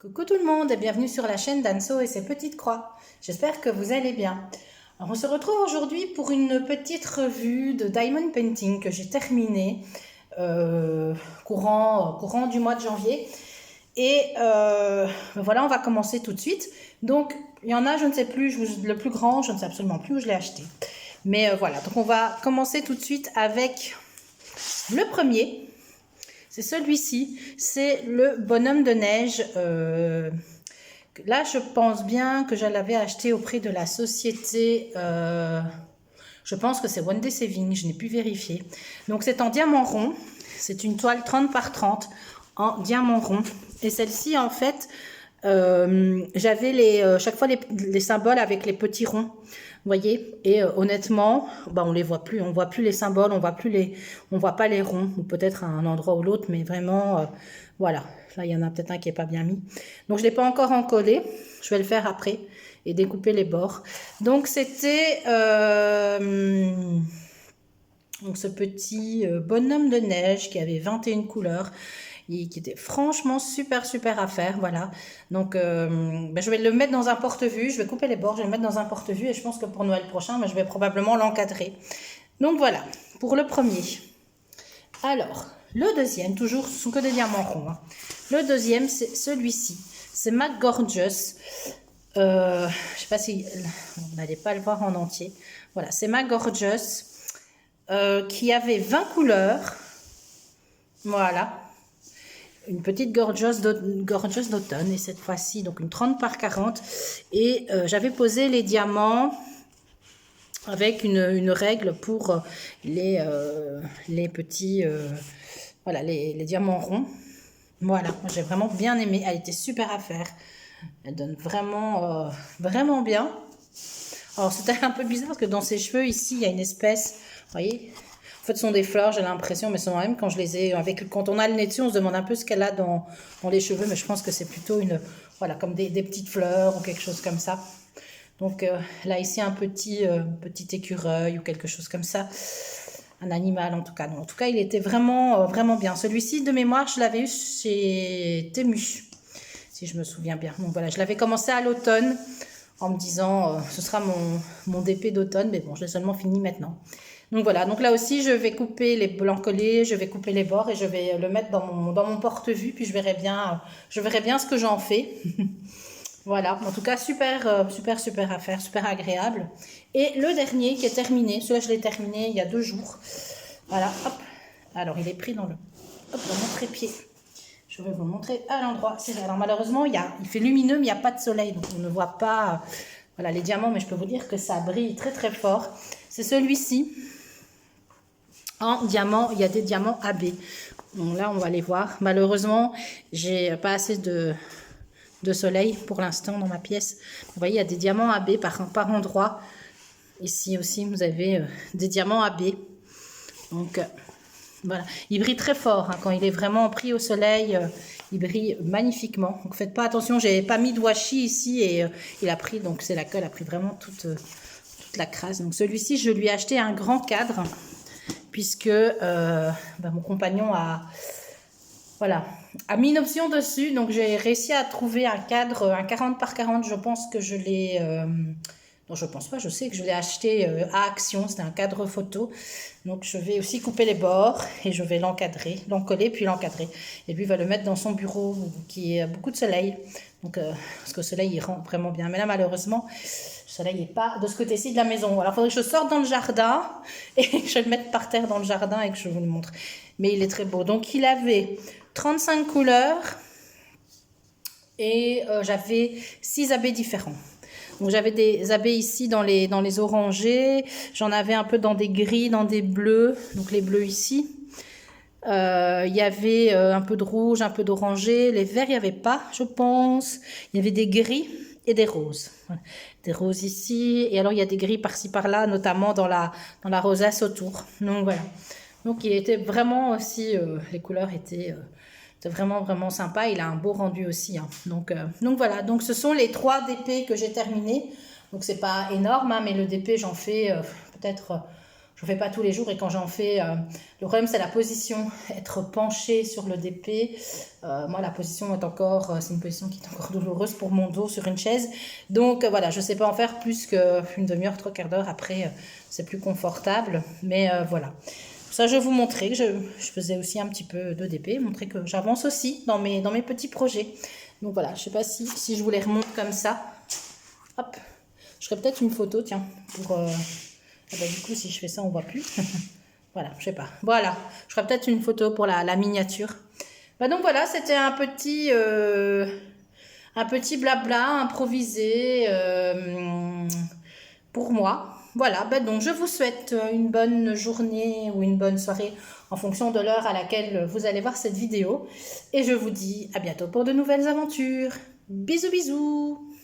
Coucou tout le monde et bienvenue sur la chaîne d'Anso et ses petites croix. J'espère que vous allez bien. Alors on se retrouve aujourd'hui pour une petite revue de Diamond Painting que j'ai terminée courant du mois de janvier. Et voilà, on va commencer tout de suite. Donc il y en a, je ne sais plus, le plus grand, je ne sais absolument plus où je l'ai acheté. Mais voilà, donc on va commencer tout de suite avec le premier. C'est celui-ci, c'est le bonhomme de neige. Là, je pense bien que je l'avais acheté au prix de la société. Je pense que c'est One Day Saving, je n'ai pu vérifier. Donc, c'est en diamant rond. C'est une toile 30 par 30 en diamant rond. Et celle-ci, en fait, j'avais chaque fois les symboles avec les petits ronds. Vous voyez, et honnêtement, on les voit plus, on voit plus les symboles, on voit pas les ronds, ou peut-être à un endroit ou l'autre, mais vraiment, voilà. Là, il y en a peut-être un qui est pas bien mis. Donc, je l'ai pas encore encollé. Je vais le faire après et découper les bords. Donc, c'était donc ce petit bonhomme de neige qui avait 21 couleurs. Qui était franchement super à faire, voilà. Donc je vais le mettre dans un porte-vue, je vais couper les bords, je vais le mettre dans un porte-vue et je pense que pour Noël prochain, je vais probablement l'encadrer. Donc voilà, pour le premier. Alors, le deuxième, toujours, ce sont que des diamants ronds. Hein. Le deuxième, c'est celui-ci, c'est Mac Gorgeous. Je sais pas si, vous n'allez pas le voir en entier. Voilà, c'est Mac Gorgeous qui avait 20 couleurs. Voilà. Une petite gorgeous d'automne et cette fois-ci donc une 30 par 40 et j'avais posé les diamants avec une règle pour les petits voilà les diamants ronds. Voilà, j'ai vraiment bien aimé, elle était super à faire, elle donne vraiment vraiment bien. Alors c'était un peu bizarre parce que dans ses cheveux ici il y a une espèce, vous voyez, en fait, ce sont des fleurs, j'ai l'impression, mais c'est même quand je les ai quand on a le nez dessus, on se demande un peu ce qu'elle a dans les cheveux, mais je pense que c'est plutôt voilà, comme des petites fleurs ou quelque chose comme ça. Donc là, ici, un petit écureuil ou quelque chose comme ça. Un animal, en tout cas. Donc, en tout cas, il était vraiment, vraiment bien. Celui-ci, de mémoire, je l'avais eu chez Temu, si je me souviens bien. Donc voilà, je l'avais commencé à l'automne en me disant, ce sera mon DP d'automne, mais bon, je l'ai seulement fini maintenant. Donc voilà, donc là aussi je vais couper les blancs collés, je vais couper les bords et je vais le mettre dans mon porte-vue, puis je verrai bien ce que j'en fais. Voilà, en tout cas super à faire, super agréable. Et le dernier qui est terminé, celui-là je l'ai terminé il y a 2 jours. Voilà, hop, alors il est pris dans mon trépied. Je vais vous montrer à l'endroit. Alors malheureusement il fait lumineux mais il n'y a pas de soleil, donc on ne voit pas voilà, les diamants, mais je peux vous dire que ça brille très fort. C'est celui-ci. En diamant, il y a des diamants AB. Donc là, on va les voir. Malheureusement, j'ai pas assez de soleil pour l'instant dans ma pièce. Vous voyez, il y a des diamants AB par endroit. Ici aussi, vous avez des diamants AB. Donc, voilà. Il brille très fort. Hein. Quand il est vraiment pris au soleil, il brille magnifiquement. Donc, faites pas attention. J'ai pas mis de washi ici et il a pris, donc c'est la colle a pris vraiment toute la crasse. Donc, celui-ci, je lui ai acheté un grand cadre. Puisque mon compagnon a mis une option dessus. Donc, j'ai réussi à trouver un cadre, un 40 par 40. Je pense que je l'ai... non, je pense pas, je sais que je l'ai acheté à Action. C'était un cadre photo. Donc, je vais aussi couper les bords et je vais l'encoller, puis l'encadrer. Et lui, il va le mettre dans son bureau qui a beaucoup de soleil. Donc, parce que le soleil, il rend vraiment bien. Mais là, malheureusement... Le soleil n'est pas de ce côté-ci de la maison. Alors, il faudrait que je sorte dans le jardin et que je le mette par terre dans le jardin et que je vous le montre. Mais il est très beau. Donc, il avait 35 couleurs et j'avais 6 AB différents. Donc, j'avais des AB ici dans les orangés. J'en avais un peu dans des gris, dans des bleus. Donc, les bleus ici. Il y avait un peu de rouge, un peu d'orangé. Les verts, il n'y avait pas, je pense. Il y avait des gris et des roses. Voilà. Des roses ici. Et alors, il y a des gris par-ci, par-là, notamment dans la rosace autour. Donc, voilà. Donc, il était vraiment aussi... les couleurs étaient vraiment sympa. Il a un beau rendu aussi. Hein. Donc, voilà. Donc, ce sont les 3 DP que j'ai terminés. Donc, c'est pas énorme, hein, mais le DP, j'en fais peut-être... je fais pas tous les jours et quand j'en fais, le problème c'est la position, être penché sur le DP. Moi la position est encore, c'est une position qui est encore douloureuse pour mon dos sur une chaise. Donc voilà, je sais pas en faire plus qu'une demi-heure, trois quarts d'heure. Après, c'est plus confortable. Mais voilà. Ça, je vais vous montrer que je faisais aussi un petit peu de DP, montrer que j'avance aussi dans mes petits projets. Donc voilà, je sais pas si je vous les remonte comme ça. Hop, je ferai peut-être une photo, tiens, pour... ah bah, du coup, si je fais ça, on voit plus. Voilà, je sais pas. Voilà, je ferai peut-être une photo pour la miniature. Bah donc voilà, c'était un petit blabla improvisé pour moi. Voilà, bah donc je vous souhaite une bonne journée ou une bonne soirée en fonction de l'heure à laquelle vous allez voir cette vidéo. Et je vous dis à bientôt pour de nouvelles aventures. Bisous bisous.